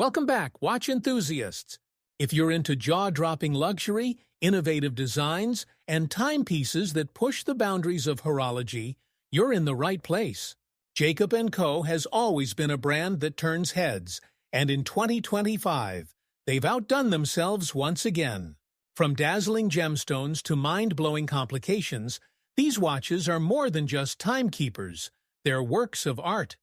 Welcome back, watch enthusiasts. If you're into jaw-dropping luxury, innovative designs, and timepieces that push the boundaries of horology, you're in the right place. Jacob & Co. has always been a brand that turns heads, and in 2025, they've outdone themselves once again. From dazzling gemstones to mind-blowing complications, these watches are more than just timekeepers, they're works of art.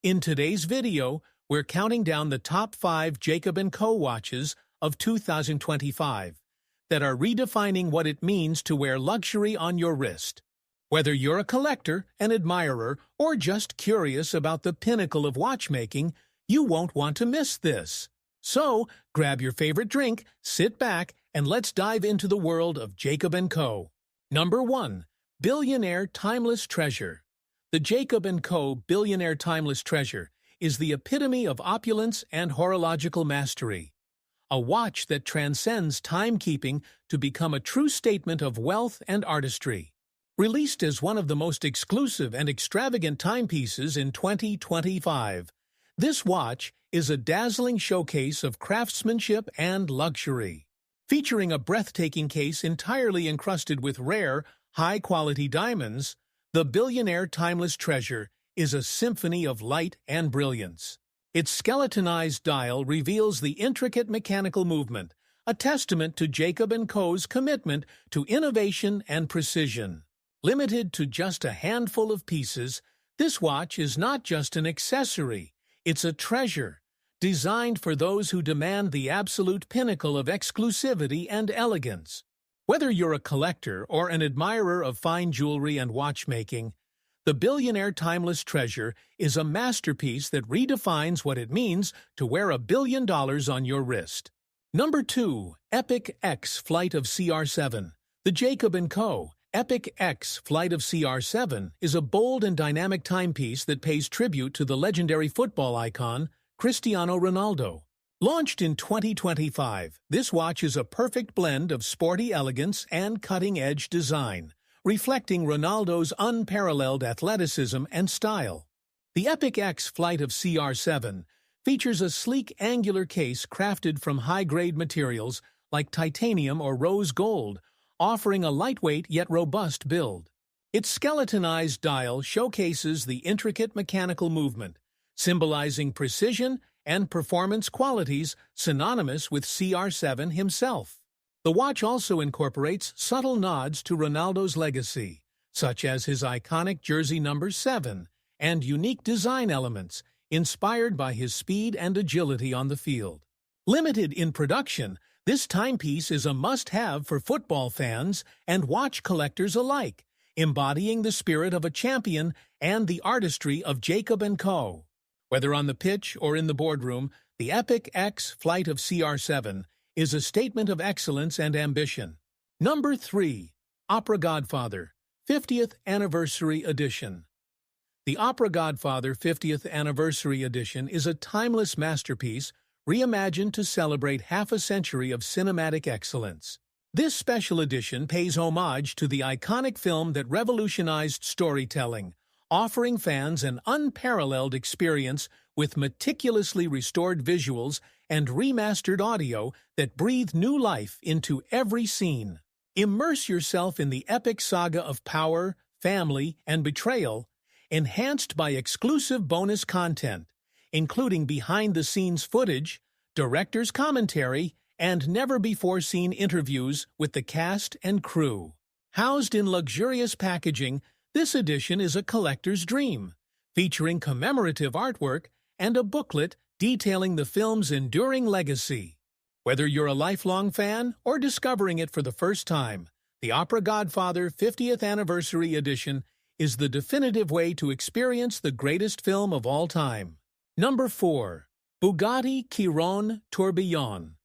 In today's video, we're counting down the top 5 Jacob & Co. watches of 2025 that are redefining what it means to wear luxury on your wrist. Whether you're a collector, an admirer, or just curious about the pinnacle of watchmaking, you won't want to miss this. So, grab your favorite drink, sit back, and let's dive into the world of Jacob & Co. Number 1. Billionaire Timeless Treasure. The Jacob & Co. Billionaire Timeless Treasure is the epitome of opulence and horological mastery. A watch that transcends timekeeping to become a true statement of wealth and artistry. Released as one of the most exclusive and extravagant timepieces in 2025, this watch is a dazzling showcase of craftsmanship and luxury. Featuring a breathtaking case entirely encrusted with rare, high-quality diamonds, the Billionaire Timeless Treasure is a symphony of light and brilliance. Its skeletonized dial reveals the intricate mechanical movement, a testament to Jacob & Co.'s commitment to innovation and precision. Limited to just a handful of pieces, this watch is not just an accessory, it's a treasure, designed for those who demand the absolute pinnacle of exclusivity and elegance. Whether you're a collector or an admirer of fine jewelry and watchmaking, the Billionaire Timeless Treasure is a masterpiece that redefines what it means to wear $1 billion on your wrist. Number 2. Epic X Flight of CR7. The Jacob & Co. Epic X Flight of CR7 is a bold and dynamic timepiece that pays tribute to the legendary football icon, Cristiano Ronaldo. Launched in 2025, this watch is a perfect blend of sporty elegance and cutting-edge design, reflecting Ronaldo's unparalleled athleticism and style. The Epic X Flight of CR7 features a sleek angular case crafted from high-grade materials like titanium or rose gold, offering a lightweight yet robust build. Its skeletonized dial showcases the intricate mechanical movement, symbolizing precision and performance qualities synonymous with CR7 himself. The watch also incorporates subtle nods to Ronaldo's legacy, such as his iconic jersey number 7 and unique design elements inspired by his speed and agility on the field. Limited in production, this timepiece is a must-have for football fans and watch collectors alike, embodying the spirit of a champion and the artistry of Jacob & Co. Whether on the pitch or in the boardroom, the Epic X Flight of CR7 is a statement of excellence and ambition. Number 3. Opera Godfather 50th Anniversary Edition. The Opera Godfather 50th Anniversary Edition is a timeless masterpiece reimagined to celebrate half a century of cinematic excellence. This special edition pays homage to the iconic film that revolutionized storytelling, offering fans an unparalleled experience with meticulously restored visuals and remastered audio that breathe new life into every scene. Immerse yourself in the epic saga of power, family, and betrayal, enhanced by exclusive bonus content, including behind-the-scenes footage, director's commentary, and never-before-seen interviews with the cast and crew. Housed in luxurious packaging, this edition is a collector's dream, featuring commemorative artwork and a booklet detailing the film's enduring legacy. Whether you're a lifelong fan or discovering it for the first time, the Opera Godfather 50th Anniversary Edition is the definitive way to experience the greatest film of all time. Number 4. Bugatti Chiron Tourbillon.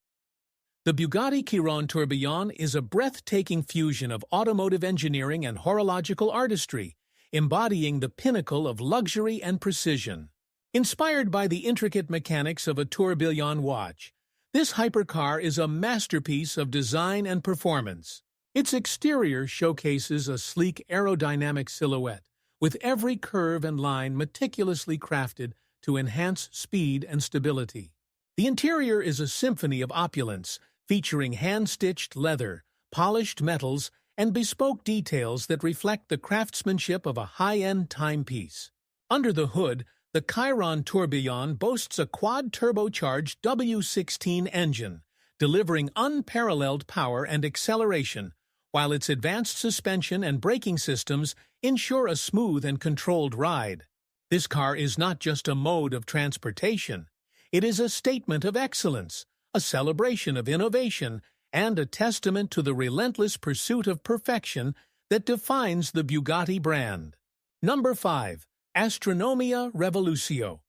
The Bugatti Chiron Tourbillon is a breathtaking fusion of automotive engineering and horological artistry, embodying the pinnacle of luxury and precision. Inspired by the intricate mechanics of a tourbillon watch, this hypercar is a masterpiece of design and performance. Its exterior showcases a sleek aerodynamic silhouette, with every curve and line meticulously crafted to enhance speed and stability. The interior is a symphony of opulence, featuring hand-stitched leather, polished metals, and bespoke details that reflect the craftsmanship of a high-end timepiece. Under the hood, the Chiron Tourbillon boasts a quad-turbocharged W16 engine, delivering unparalleled power and acceleration, while its advanced suspension and braking systems ensure a smooth and controlled ride. This car is not just a mode of transportation. It is a statement of excellence, a celebration of innovation, and a testament to the relentless pursuit of perfection that defines the Bugatti brand. Number 5. Astronomia Revolutio.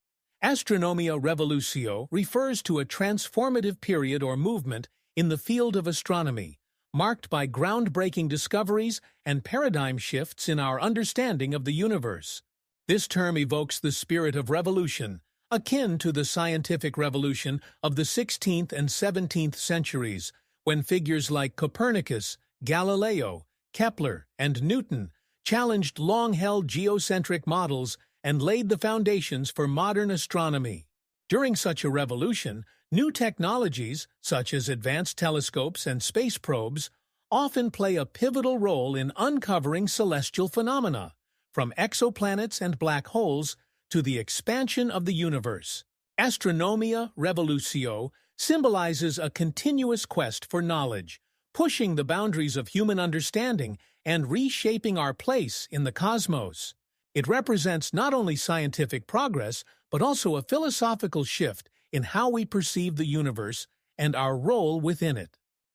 Astronomia Revolutio refers to a transformative period or movement in the field of astronomy, marked by groundbreaking discoveries and paradigm shifts in our understanding of the universe. This term evokes the spirit of revolution, akin to the scientific revolution of the 16th and 17th centuries, when figures like Copernicus, Galileo, Kepler, and Newton challenged long-held geocentric models and laid the foundations for modern astronomy. During such a revolution, new technologies, such as advanced telescopes and space probes, often play a pivotal role in uncovering celestial phenomena, from exoplanets and black holes to the expansion of the universe. Astronomia Revolutio symbolizes a continuous quest for knowledge, pushing the boundaries of human understanding and reshaping our place in the cosmos. It represents not only scientific progress, but also a philosophical shift in how we perceive the universe and our role within it.